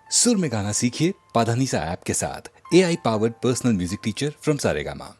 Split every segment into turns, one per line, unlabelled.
सुर में गाना सीखिए पाधानीसा ऐप के साथ। AI powered personal music teacher from Saregama.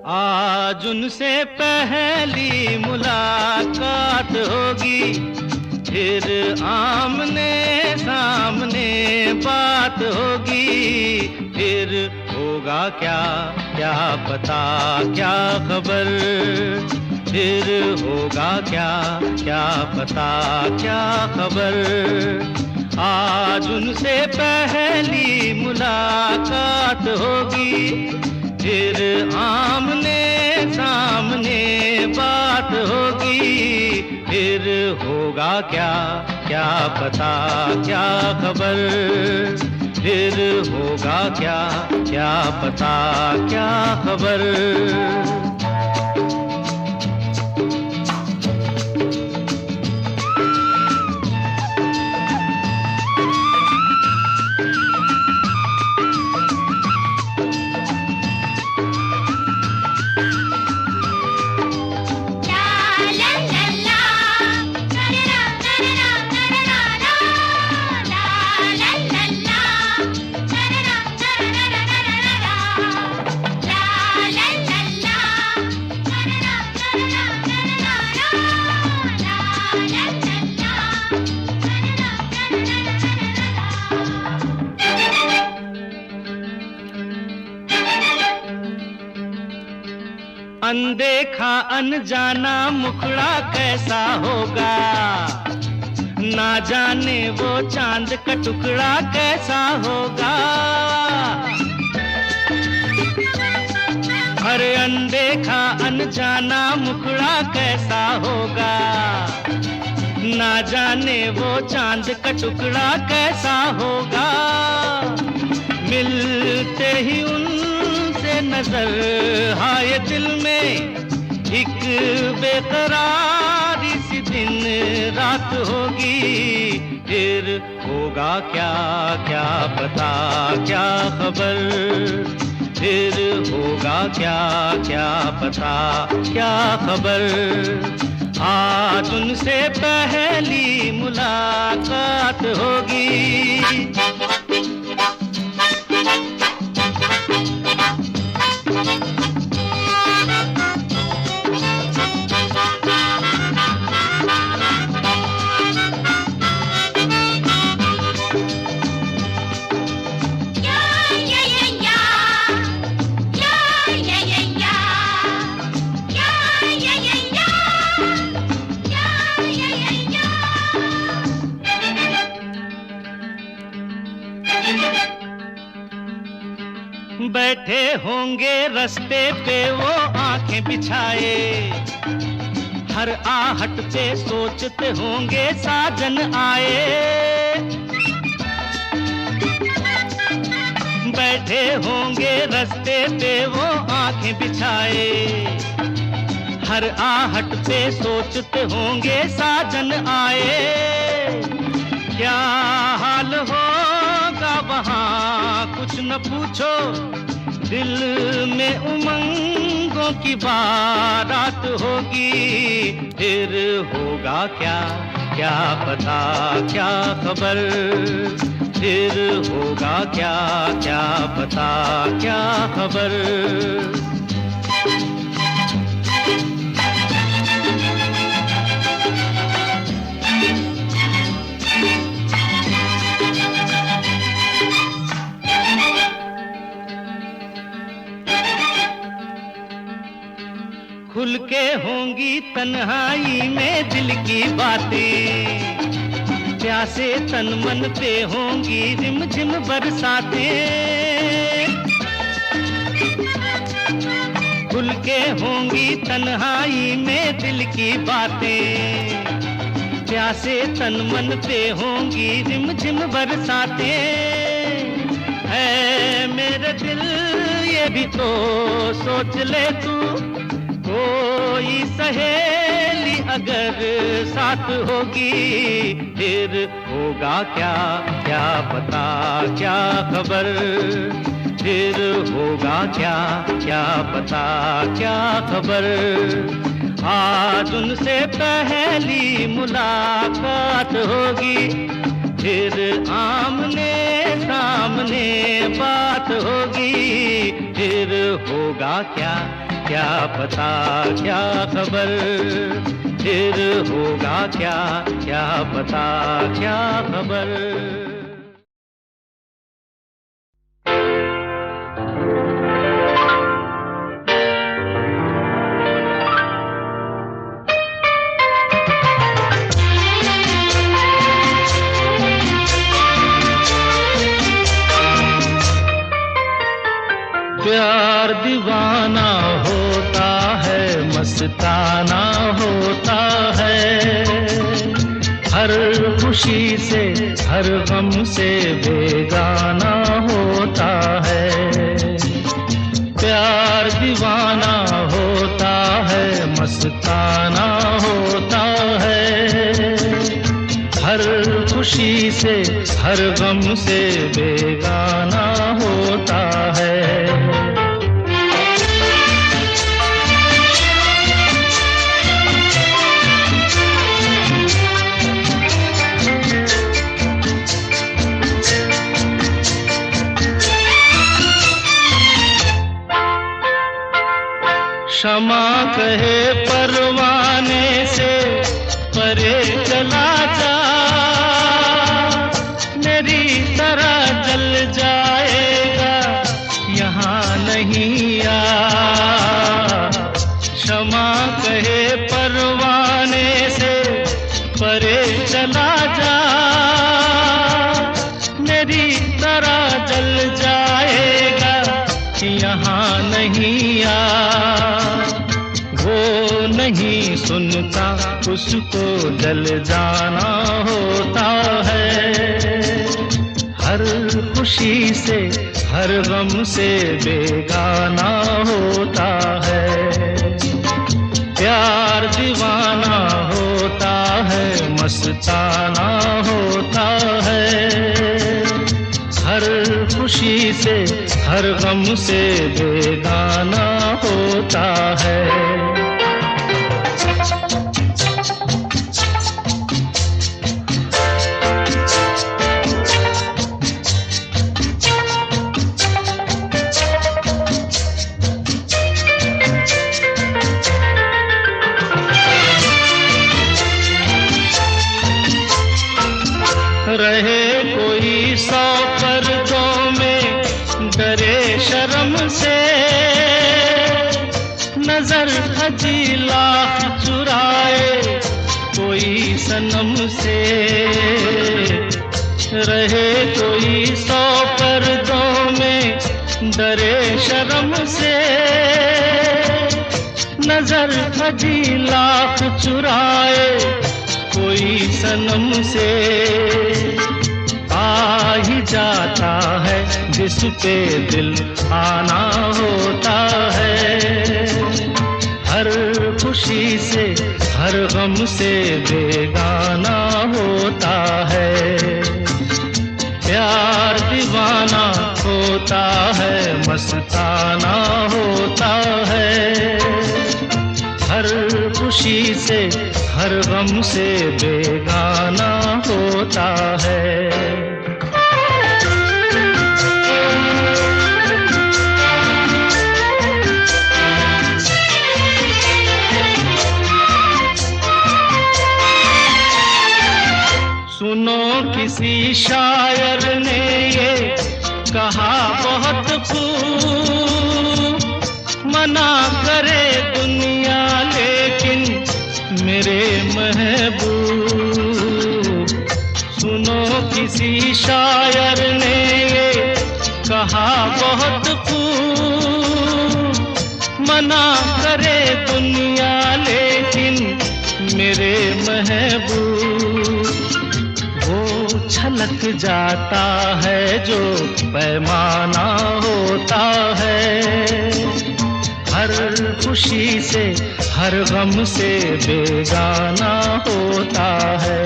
आज उनसे पहली मुलाकात होगी, फिर आमने सामने बात होगी। फिर होगा क्या क्या पता क्या खबर, फिर होगा क्या क्या पता क्या खबर। आज उनसे पहली मुलाकात होगी, फिर आमने सामने बात होगी। फिर होगा क्या क्या पता क्या खबर, फिर होगा क्या क्या पता क्या खबर। अनदेखा अनजाना मुखड़ा कैसा होगा, ना जाने वो चांद का टुकड़ा कैसा होगा। अरे अनदेखा अनजाना मुखड़ा कैसा होगा, ना जाने वो चांद का टुकड़ा कैसा होगा। मिलते ही उनसे नजर आए दिल में एक बेकरारी सी दिन रात होगी। फिर होगा क्या क्या पता क्या खबर, फिर होगा क्या क्या पता क्या खबर। आज उनसे पहली मुलाकात होगी। बैठे होंगे रास्ते पे वो आंखें बिछाए, हर आहट पे सोचते होंगे साजन आए। बैठे होंगे रास्ते पे वो आंखें बिछाए, हर आहट पे सोचते होंगे साजन आए। क्या हाल होगा वहाँ कुछ न पूछो, दिल में उमंगों की बारात होगी। फिर होगा क्या क्या पता क्या खबर, फिर होगा क्या क्या पता क्या खबर। खुल के होंगी तन्हाई में दिल की बातें, प्यासे तन मन पे होंगी रिमझिम बरसातें। खुल के होंगी तन्हाई में दिल की बातें, प्यासे तन मन पे होंगी रिमझिम बरसातें। है मेरे दिल ये भी तो सोच ले तू, कोई सहेली अगर साथ होगी फिर होगा क्या क्या पता क्या खबर, फिर होगा क्या क्या पता क्या खबर। आज उनसे पहली मुलाकात होगी, फिर आमने सामने बात होगी, फिर होगा क्या क्या पता क्या खबर, फिर होगा क्या क्या पता क्या खबर।
प्यार दीवाना होता है, मस्ताना होता है, हर खुशी से हर गम से बेगाना होता है। प्यार दीवाना होता है, मस्ताना होता है, हर खुशी से हर गम से बेगाना होता है। क्षमा कहे परवाने से परे चला जा, मेरी तरह जल जाएगा यहाँ नहीं आ। क्षमा कहे परवाने से परे चला जा, मेरी तरह जल जाएगा यहाँ नहीं आ। वो नहीं सुनता उसको जल जाना होता है, हर खुशी से हर गम से बेगाना होता है। प्यार दीवाना होता है, मस्ताना होता है, हर खुशी से हर गम से बेगाना होता है। रहे कोई 100 पर्दों में डरे शर्म से, नजर हजी लाख चुराए कोई सनम से। रहे कोई 100 पर्दों में डरे शर्म से, नजर हजी लाख चुराए कोई सनम से। आ ही जाता है जिस पे दिल आना होता है, हर खुशी से हर गम से बेगाना होता है। प्यार दीवाना होता है, मस्ताना होता है, हर खुशी से हर गम से बेगाना होता है। सुनो किसी शायर ने ये कहा बहुत खूब, मना करे दुनिया लेकिन मेरे महबूब। सुनो किसी शायर ने ये कहा बहुत खूब, मना करे दुनिया लेकिन मेरे महबूब वो छलक जाता है जो पैमाना होता है। हर खुशी से हर गम से बेगाना होता है।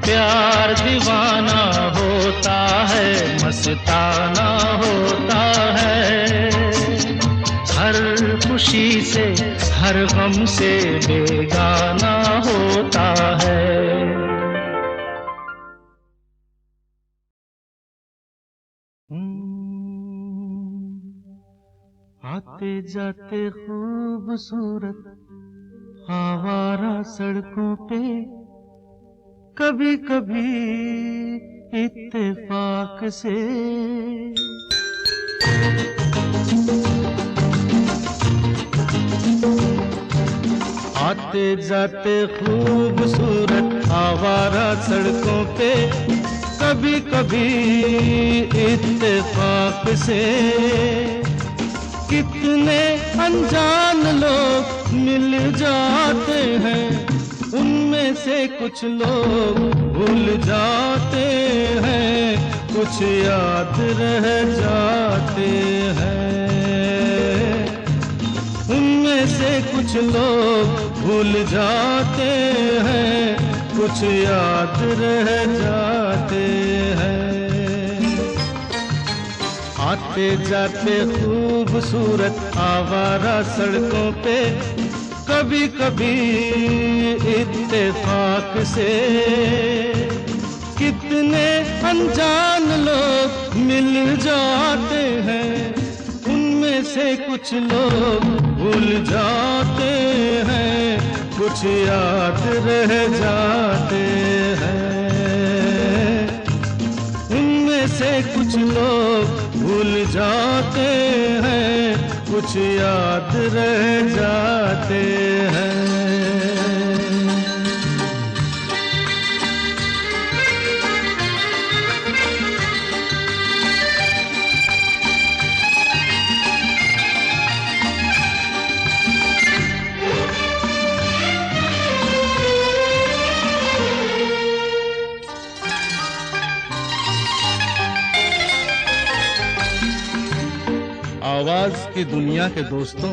प्यार दीवाना होता है, मस्ताना होता है। हर खुशी से हर गम से बेगाना होता है। आते जाते खूबसूरत आवारा सड़कों पे कभी कभी इत्तेफाक से आते जाते खूबसूरत आवारा सड़कों पे कभी कभी इत्तेफाक से कितने अनजान लोग मिल जाते हैं, उनमें से कुछ लोग भूल जाते हैं, कुछ याद रह जाते हैं। उनमें से कुछ लोग भूल जाते हैं, कुछ याद रह जाते हैं। आते जाते खूबसूरत आवारा सड़कों पे कभी कभी इत्तेफाक से कितने अनजान लोग मिल जाते हैं, उनमें से कुछ लोग भूल जाते हैं, कुछ याद रह जाते हैं। उनमें से कुछ लोग भूल जाते हैं, कुछ याद रह जाते हैं। आवाज की दुनिया के दोस्तों,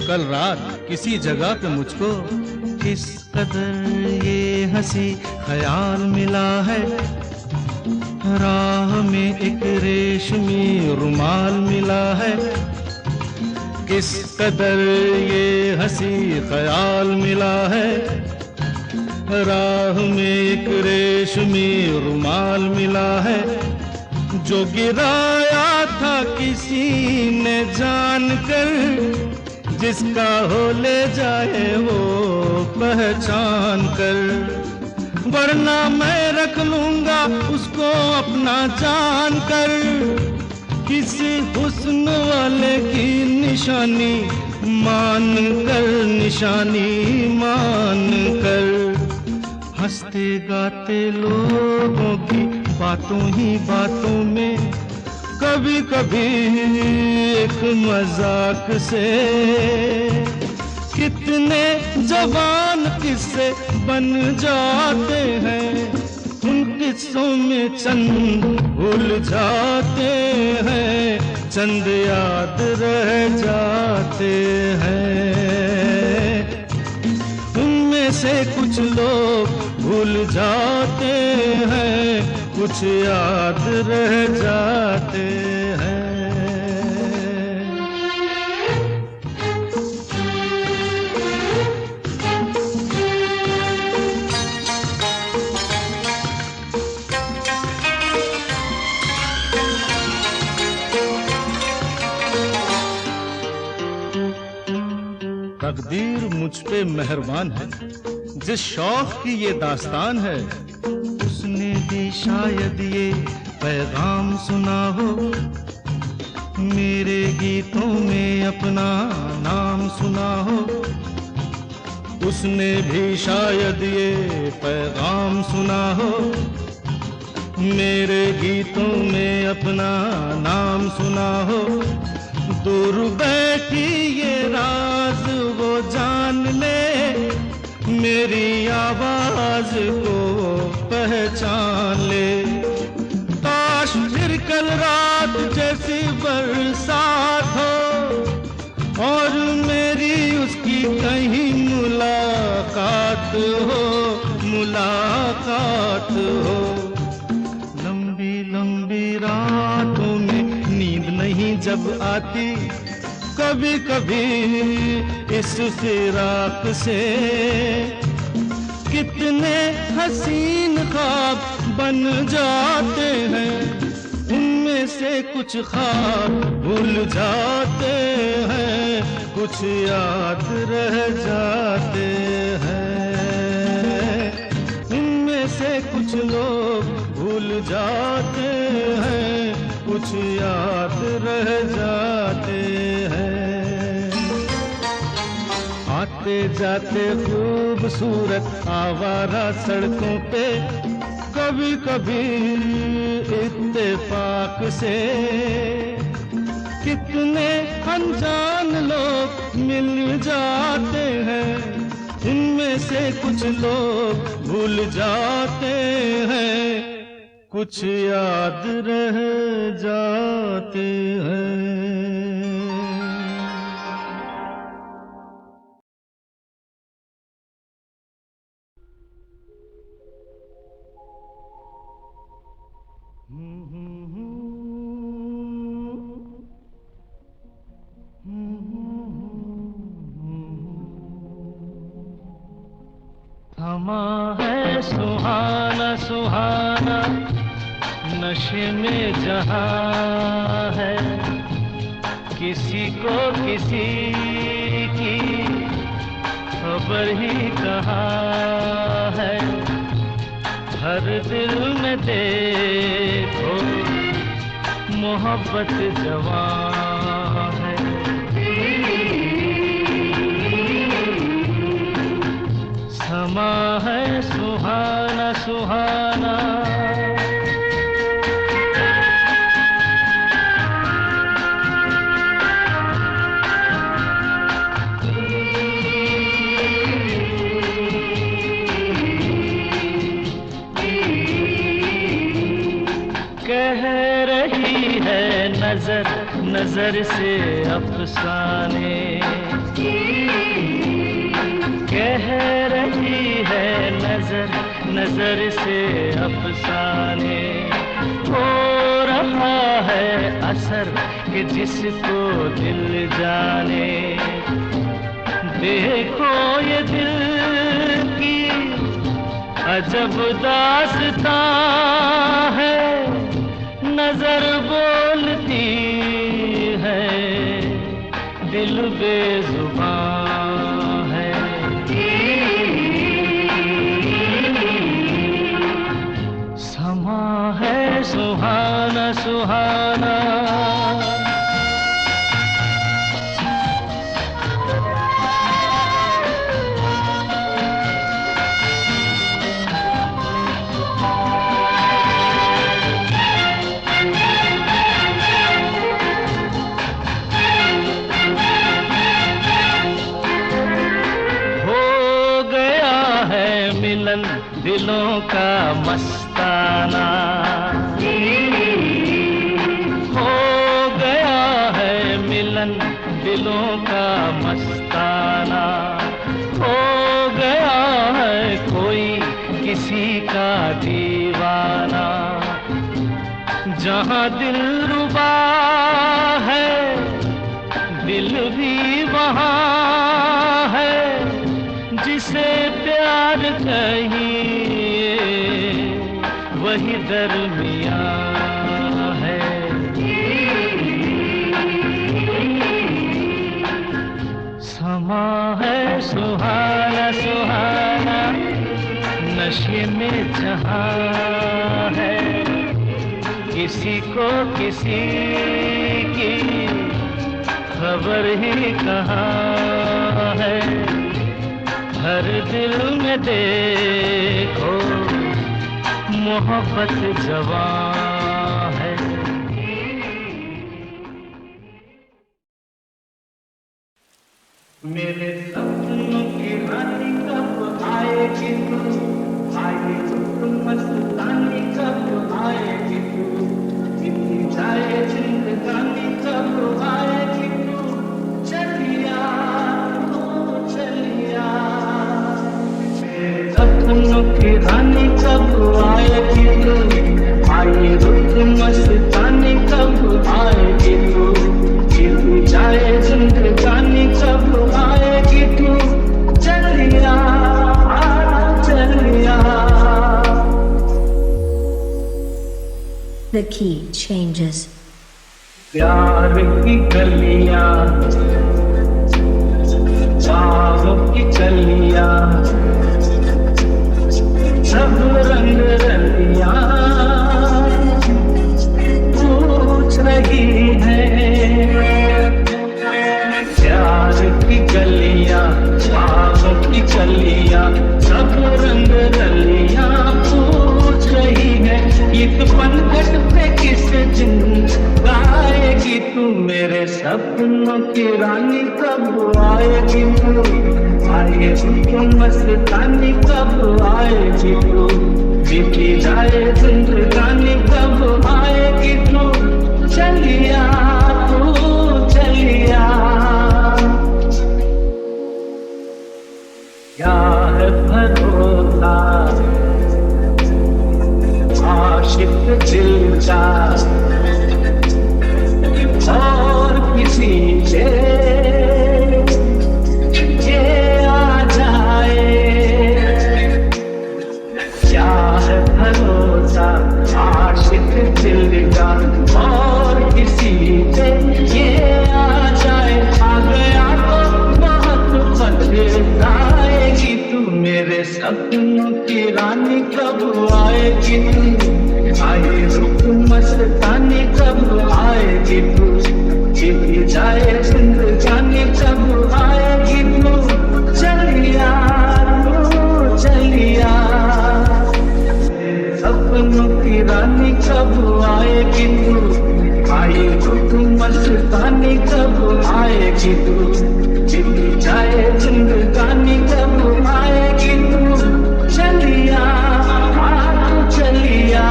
कल रात किसी जगह पे मुझको किस कदर ये हंसी ख्याल मिला है। राह में एक रेशमी रुमाल मिला है, किस कदर ये हंसी ख्याल मिला है। राह में एक रेशमी रुमाल मिला है, जो गिराया था किसी ने जानकर, जिसका हो ले जाए वो पहचान कर। वरना मैं रख लूंगा उसको अपना जान कर, किसी हुस्न वाले की निशानी मान कर, निशानी मान कर। हंसते गाते लोगों की बातों ही बातों में कभी कभी एक मजाक से कितने जवान किस्से बन जाते हैं। उन किस्सों में चंद भूल जाते हैं, चंद याद रह जाते हैं। उनमें से कुछ लोग भूल जाते हैं, कुछ याद रह जाते हैं। तकदीर मुझ पे मेहरबान है, जिस शौक की ये दास्तान है, उसने भी शायद ये पैगाम सुना हो। मेरे गीतों में अपना नाम सुना हो, उसने भी शायद ये पैगाम सुना हो। मेरे गीतों में अपना नाम सुना हो, दूर बैठी ये राज वो जान ले, मेरी आवाज को पहचान ले। काश फिर कल रात जैसी बरसात हो और मेरी उसकी कहीं मुलाकात हो, मुलाकात हो। लंबी लंबी रातों में नींद नहीं जब आती, कभी कभी इस फिराक से कितने हसीन ख्वाब बन जाते हैं, उनमें से कुछ ख्वाब भूल जाते हैं, कुछ याद रह जाते हैं। उनमें से कुछ लोग भूल जाते हैं, कुछ याद रह जाते हैं। आते जाते खूबसूरत आवारा सड़कों पे कभी कभी इत्तेफाक से कितने अनजान लोग मिल जाते हैं, उनमें से कुछ लोग भूल जाते हैं, कुछ याद रह जाते हैं।
थमा है सुहाना सुहाना नशे में जहां है, किसी को किसी की खबर ही कहाँ है। हर दिल में देखो मोहब्बत जवां है। समा है सुहाना सुहाना कह रही है नजर नजर से अफसाने, कह रही है नजर नजर से अफसाने। हो रहा है असर कि जिसको दिल जाने, देखो ये दिल की अजब दास्तां है। नजर बोलती है दिल बेजुबान है। समा है सुहाना सुहाना दिलों का मस्ताना। हो गया है मिलन दिलों का मस्ताना। हो गया है कोई किसी का दीवाना। जहां दिल रुबा है दिल भी वहां है। जिसे प्यार कहिए वही दरमियां है। समा है सुहाना सुहाना नशे में जहां है। किसी को किसी की खबर ही कहाँ है। हर दिल में देखो मोहब्बत जवां है। मेरे सपनों की रानी कब आएगी तू, आएगी तू मस्तानी कब आएगी तू, बीती जाए जिंदगानी कब आएगी तू, चलिया तू चलिया। मेरे सपनों की रानी कब आएगी तू, आएगी तू मस्तानी कब आएगी तू, बीती जाए जिंदगानी कब आएगी तू, चलिया चलिया।
The key changes.
प्यार की गलियां, चाहों की चलियां, सब रंग रलियां पूछ रही है। प्यार की गलियां, चाहों की चलियां, सब रंग रलियां पूछ रही है। एक पनघट पे किस दिन गाएगी तू, मेरे सपनों की रानी कब आएगी तू, आएगी तू मस्तानी कब आएगी तू, बीती जाए जिंदगानी कब आएगी तू, चलिया तू चलिया। क्या है भरोसा आशिक दिल का, और किसी से ये आ जाए। क्या है भरोसा आशिक दिल का, और किसी से ये आ जाए। आ गया तो बहुत पछताएगी तू, मेरे सपनों की रानी कब आएगी तू, आएगी तू मस्तानी कब आएगी तू, बीती जाए जिंदगानी कब आएगी तू, चलिया तू चलिया। सपनों की रानी कब आएगी तू, आएगी तू मस्तानी कब आएगी तू, बीती जाए जिंदगानी कब आएगी तू, चलिया चलिया।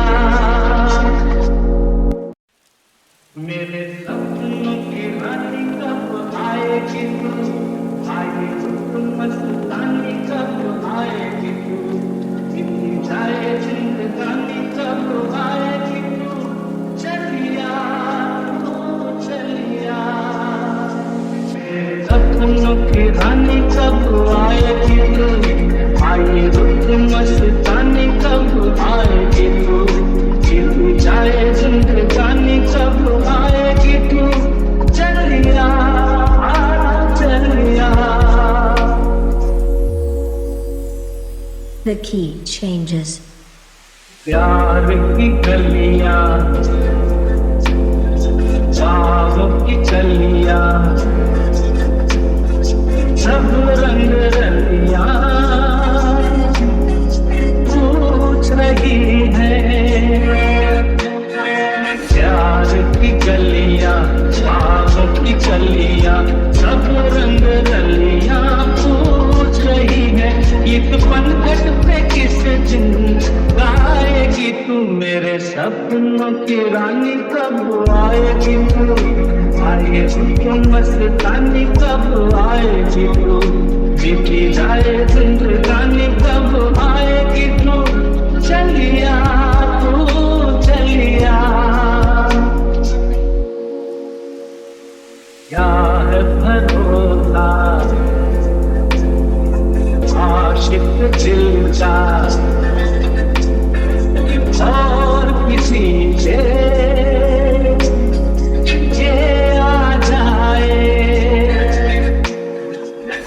मेरे सपनों की रानी कब आएगी तू, आएगी तू मस्तानी कब आएगी तू, बीती जाए जिंदगानी कब आएगी तू, चलिया तू चलिया। मेरे सपनों की रानी कब आएगी तू, आएगी तू मस्तानी कब आएगी तू, बीती जाए जिंदगानी कब आएगी तू, चलिया चलिया।
The key changes.
प्यार की गलियां, चाहों की चलियां, सब रंग रलियां पूछ रही है। प्यार की गलियां, चाहों की चलियां, सब रंग रलियां पूछ रही है। एक पनघट पे किस दिन गाएगी तू, मेरे सपनों की रानी कब आएगी तू, आएगी तू मस्तानी कब आएगी तू, बीती जाए जिंदगानी कब आएगी तू, चलिया तू चलिया। क्या है भरोसा आशिक दिल का, और किसी से ये आ जाए।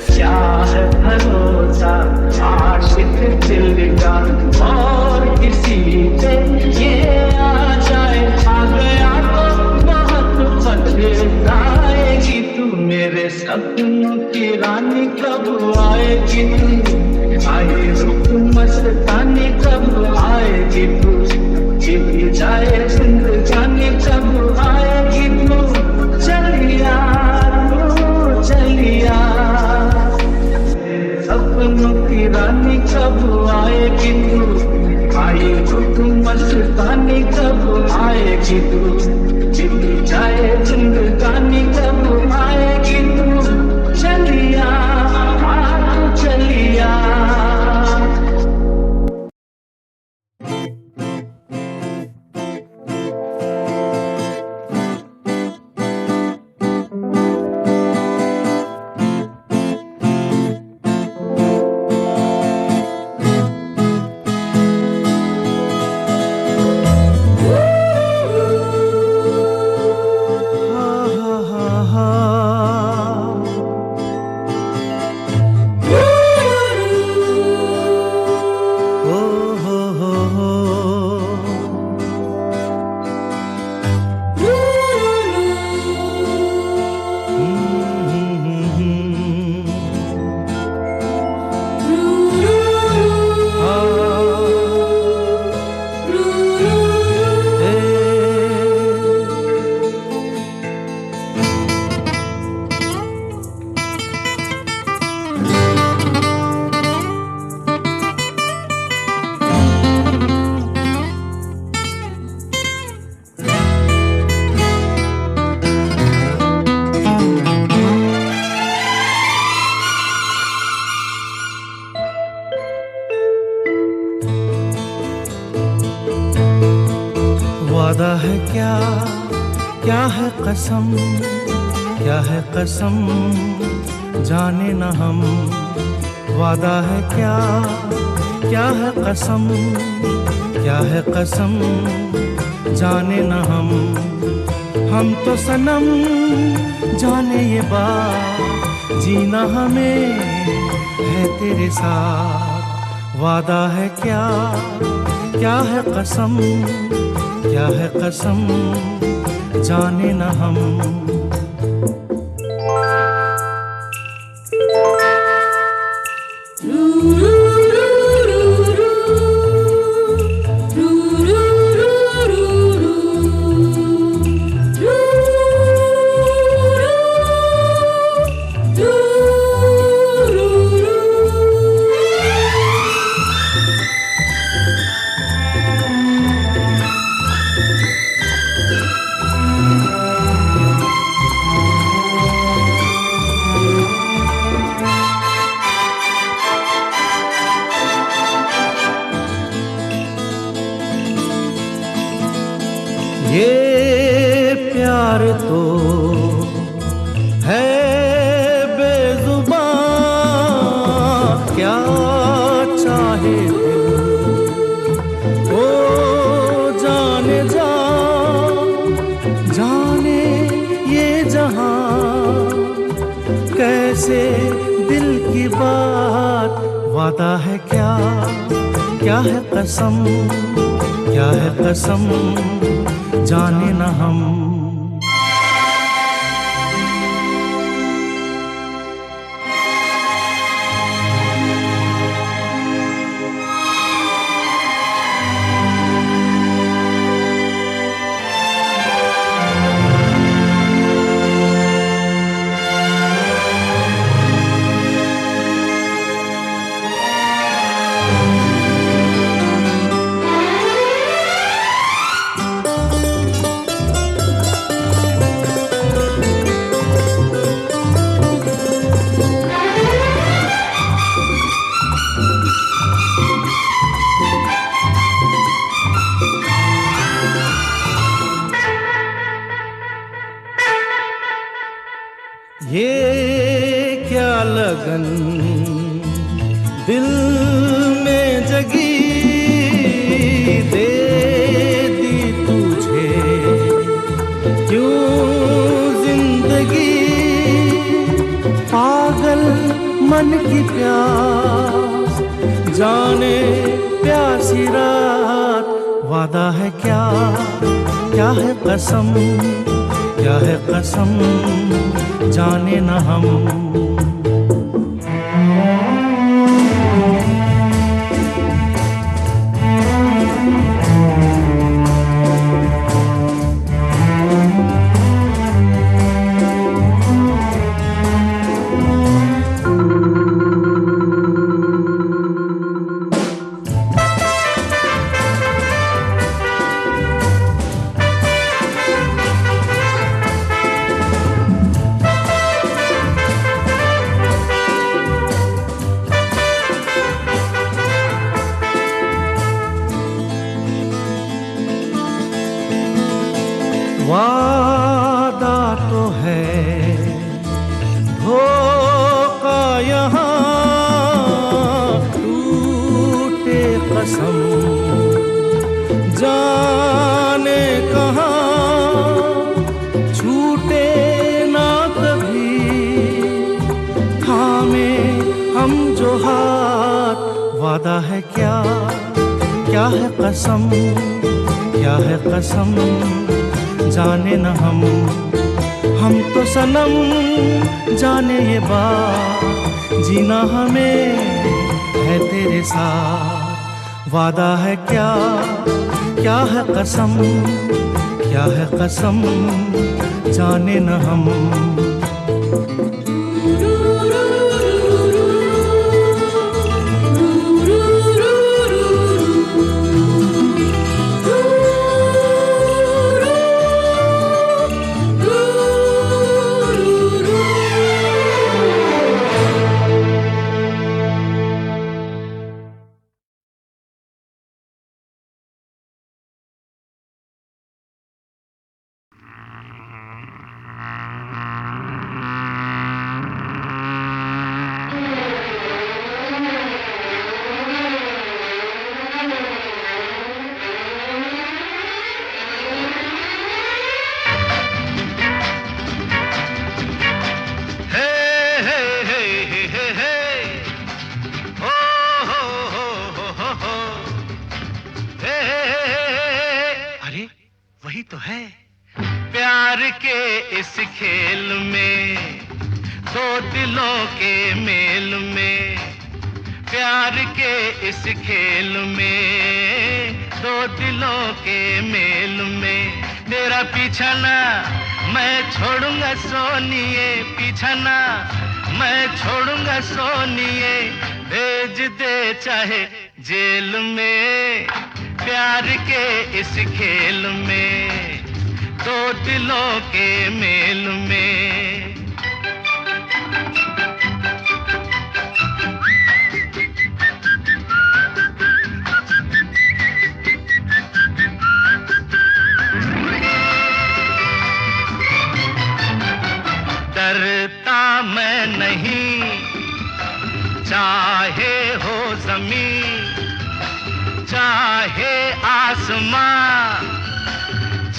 क्या है भरोसा आशिक दिल का, और किसी से ये आ जाए। आ गया तो बहुत पछताएगी तू, मेरे सपनों की रानी कब आएगी तू, आएगी तू मस्तानी
कब आएगी तू, आई हो तू मस्तानी कब आएगी तू, बीत जाए जिंदगानी कब आएगी तू, चलिया तू चलिया।
वादा है क्या, क्या है कसम, क्या है कसम जाने न हम। वादा है क्या, क्या है कसम, क्या है कसम जाने न हम। हम तो सनम जाने ये बात, जीना हमें है तेरे साथ। वादा है क्या, क्या है कसम, क्या है कसम जाने न हम। ये प्यार तो है बेजुबां, क्या चाहे ओ जाने जा, जाने ये जहां कैसे दिल की बात। वादा है क्या, क्या है कसम, क्या है कसम जाने न हम। ये क्या लगन दिल में जगी, दे दी तुझे क्यों जिंदगी। पागल मन की प्यास जाने प्यासी रात। वादा है क्या, क्या है कसम, क्या है कसम जाने न हम। कसम जाने कहाँ छूटे ना कभी थामे हम जो हाथ वादा है क्या है कसम क्या है कसम जाने न हम तो सनम जाने ये बात जीना हमें है तेरे साथ वादा है क्या है कसम क्या है कसम जाने न हम
वही तो है प्यार के इस खेल में दो दिलों के मेल में प्यार के इस खेल में दो दिलों के मेल में तेरा पीछा ना मैं छोड़ूंगा सोनिए पीछा ना मैं छोड़ूंगा सोनिए भेज दे चाहे जेल में प्यार के इस खेल में दो दिलों के मेल में डरता मैं नहीं चाहे हो ज़मीन चाहे आसमां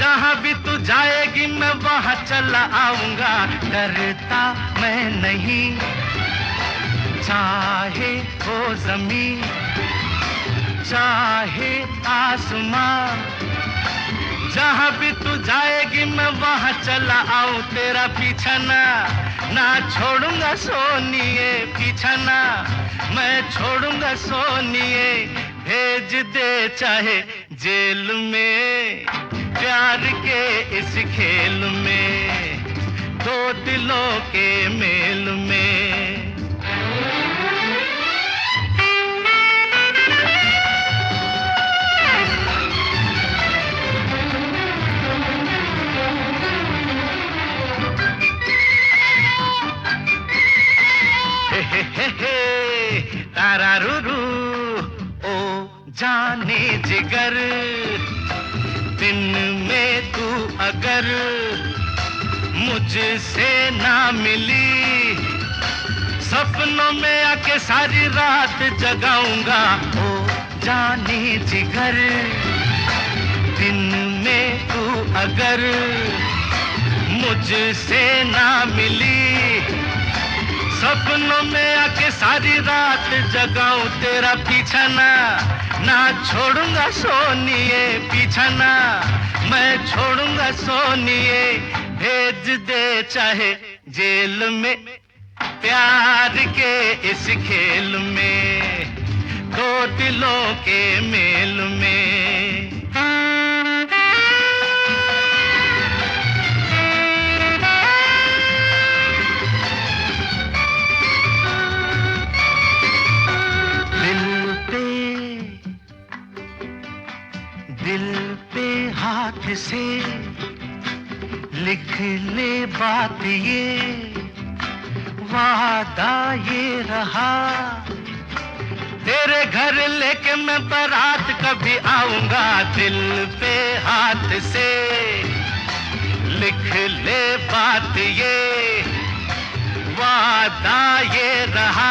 जहां भी तू जाएगी मैं वहां चला आऊंगा डरता मैं नहीं चाहे हो ज़मीन चाहे आसमां जहां भी तू जाएगी मैं वहां चला आऊं तेरा पीछा ना छोड़ूंगा सोनिए पीछा ना मैं छोड़ूंगा सोनिए भेज दे चाहे जेल में प्यार के इस खेल में दो दिलों के मेल में तारारूरू ओ जाने जिगर दिन में तू अगर मुझसे ना मिली सपनों में आके सारी रात जगाऊंगा ओ जाने जिगर दिन में तू अगर मुझसे ना मिली सपनों में आके सारी रात जगाऊं तेरा पीछा ना छोड़ूंगा सोनिए पीछा ना मैं छोड़ूंगा सोनिए भेज दे चाहे जेल में प्यार के इस खेल में दो दिलों के मेल में दिल पे हाथ से लिख ले बात ये वादा ये रहा तेरे घर लेके मैं बारात कभी आऊंगा दिल पे हाथ से लिख ले बात ये वादा ये रहा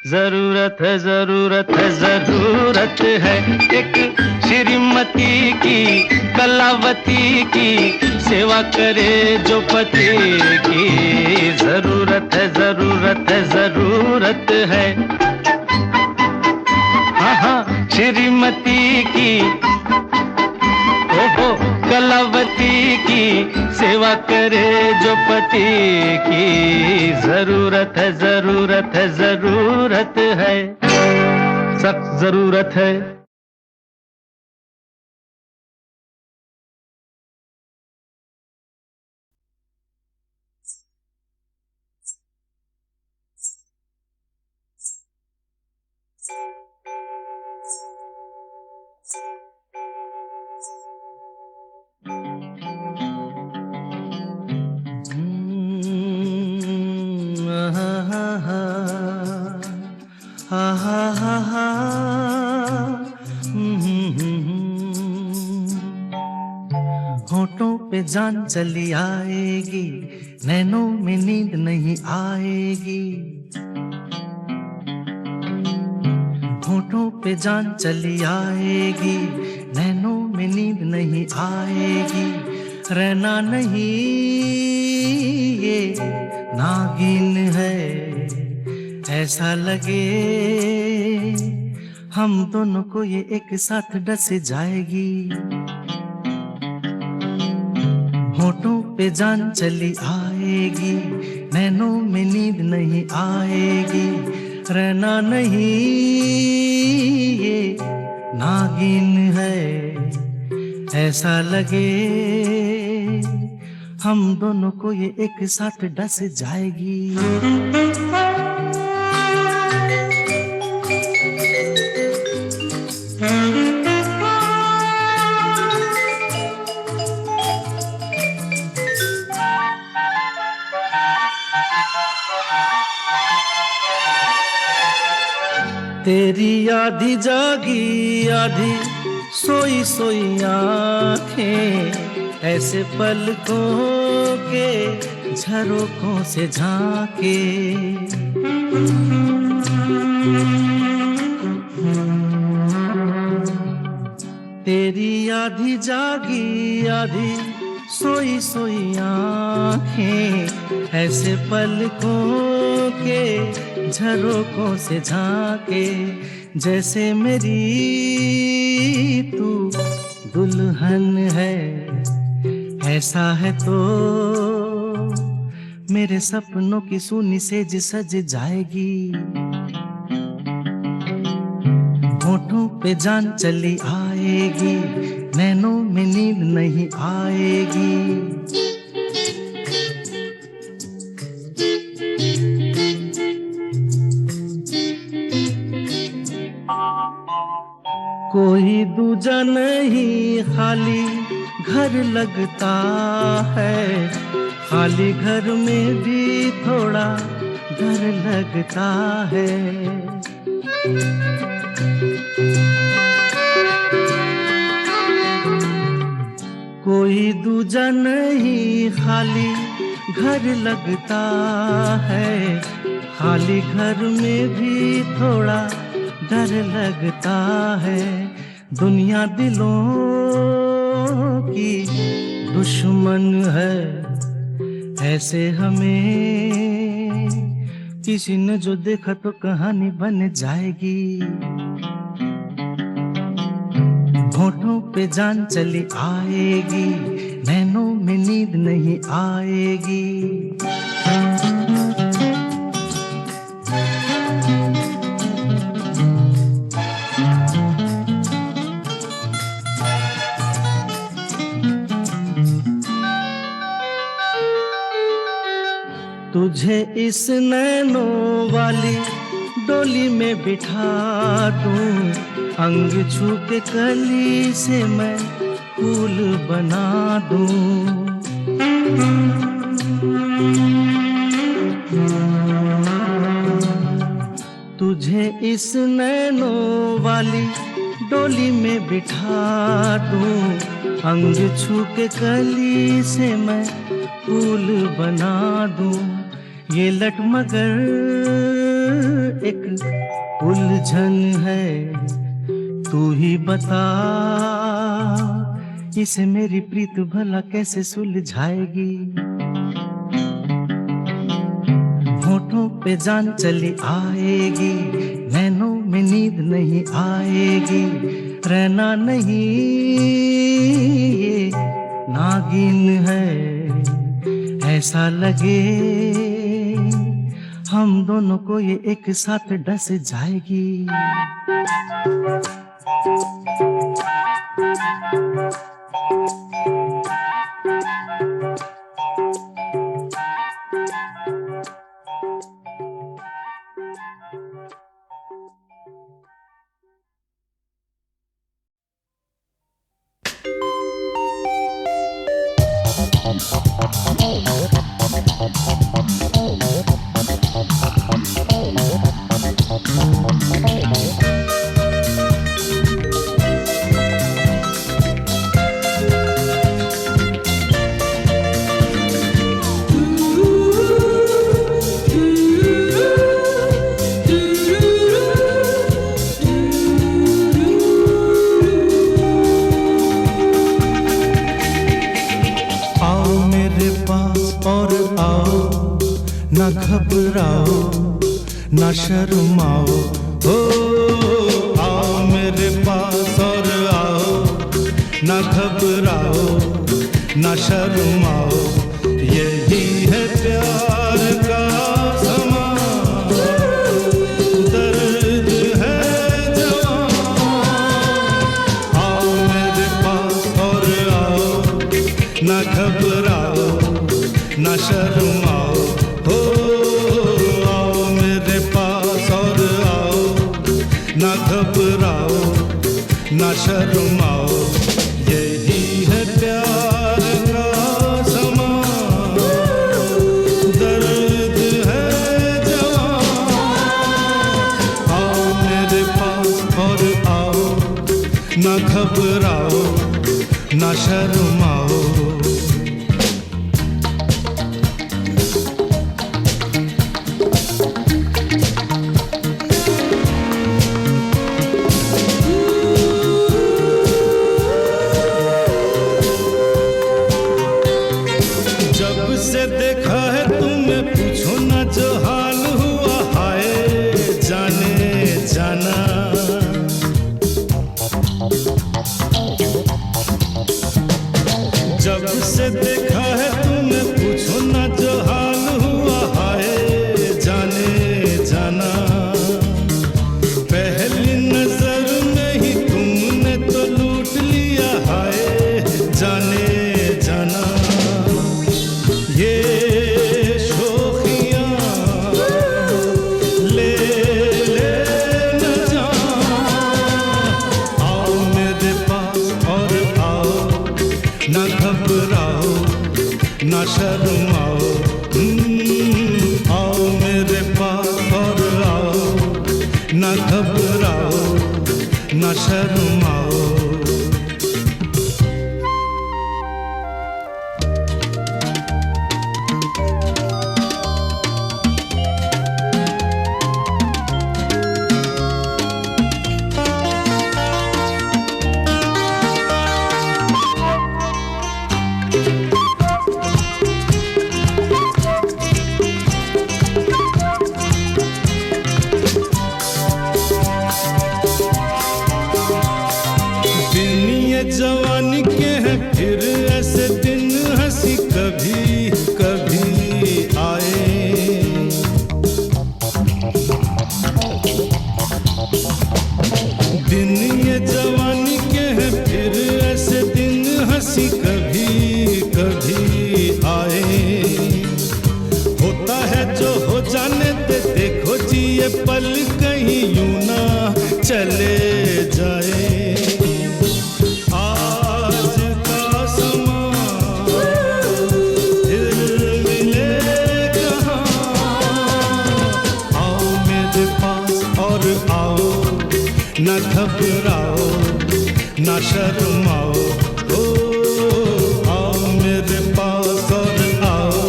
जरूरत है जरूरत है जरूरत है एक श्रीमती की, कलावती की, सेवा करे जो पति की। जरूरत है जरूरत है जरूरत है, हाँ हाँ श्रीमती की, ओहो कलावती की, सेवा करे जो पति की। जरूरत है जरूरत है जरूरत है, सख्त जरूरत है।
होठों पे जान चली आएगी, नैनों में नींद नहीं आएगी। होठों पे जान चली आएगी, नैनों में नींद नहीं आएगी। रहना नहीं ये नागिन है, ऐसा लगे हम दोनों को ये एक साथ डस जाएगी। होठों पे जान चली आएगी, नैनों में नींद नहीं आएगी। रहना नहीं ये नागिन है, ऐसा लगे हम दोनों को ये एक साथ डस जाएगी। तेरी आधी जागी आधी सोई सोई आँखें, ऐसे पलकों के झरोकों से झांके। तेरी आधी जागी आधी सोई सोई आँखें, ऐसे पलकों के झरोकों से झांके। जैसे मेरी तू दुल्हन है, ऐसा है तो मेरे सपनों की सूनी सेज सज जाएगी। होठों पे जान चली आएगी, नैनों में नींद नहीं आएगी। कोई दूजा नहीं खाली घर लगता है, खाली घर में भी थोड़ा डर लगता है। कोई दूजा नहीं खाली घर लगता है, खाली घर में भी थोड़ा डर लगता है। दुनिया दिलों की दुश्मन है, ऐसे हमें किसी ने जो देखा तो कहानी बन जाएगी। होठों पे जान चली आएगी, नैनों में नींद नहीं आएगी। तुझे इस नैनों वाली डोली में बिठा दूं, अंग छू के कली से मैं फूल बना दूं। तुझे इस नैनों वाली डोली में बिठा दूं, अंग छू के कली से मैं फूल बना दूं। ये लट मगर एक उलझन है, तू ही बता इसे मेरी प्रीत भला कैसे सुलझाएगी। होठों पे जान चली आएगी, नैनों में नींद नहीं आएगी, रहना नहीं ये नागिन है, ऐसा लगे हम दोनों को ये एक साथ डस जाएगी। घबराओ ना शर्माओ, हो आओ मेरे पास और आओ, ना घबराओ ना शर्माओ, यही है प्यार का समा, दर्द है जवां। आओ मेरे पास और आओ, ना घबराओ ना शर्माओ, हो आओ मेरे पास और आओ, ना घबराओ ना शर्माओ, यही है प्यार का समा, दर्द है जवां। आओ मेरे पास और आओ, ना घबराओ ना शर्माओ। से देखा है तुम्हें पूछो ना जो हाल हुआ, हाय जाने जाना। जब से देखा है तुम्हें पूछो ना जो हाल हुआ, हाय जाने जाना। पहली नजर में ही तुमने तो लूट लिया, हाय जाने जाना। ये शोखियाँ ले ले न जा, आओ मेरे पास और आओ, ना घबराओ ना शर्माओ। आओ मेरे पास और आओ, ना घबराओ ना शर्माओ। जवानी के हैं फिर ऐसे दिन, हंसी कभी कभी आए। दिन ये जवानी के हैं फिर ऐसे दिन, हंसी कभी कभी आए। होता है जो हो जाने दे, देखो जी ये पल कहीं यूं ना चले जाए। ना घबराओ ना शर्माओ, ओ आओ मेरे पास और आओ,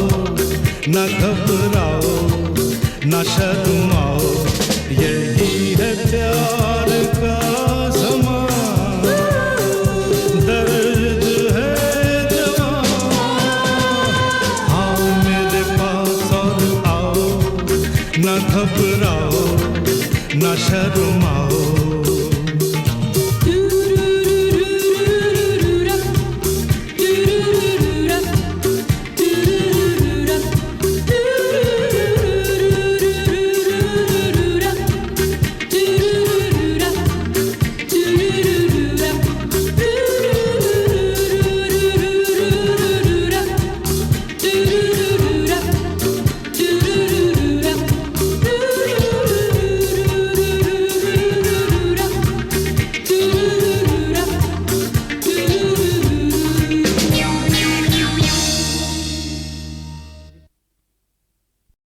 ना घबराओ ना शर्माओ। न घबराओ न शर्माओ,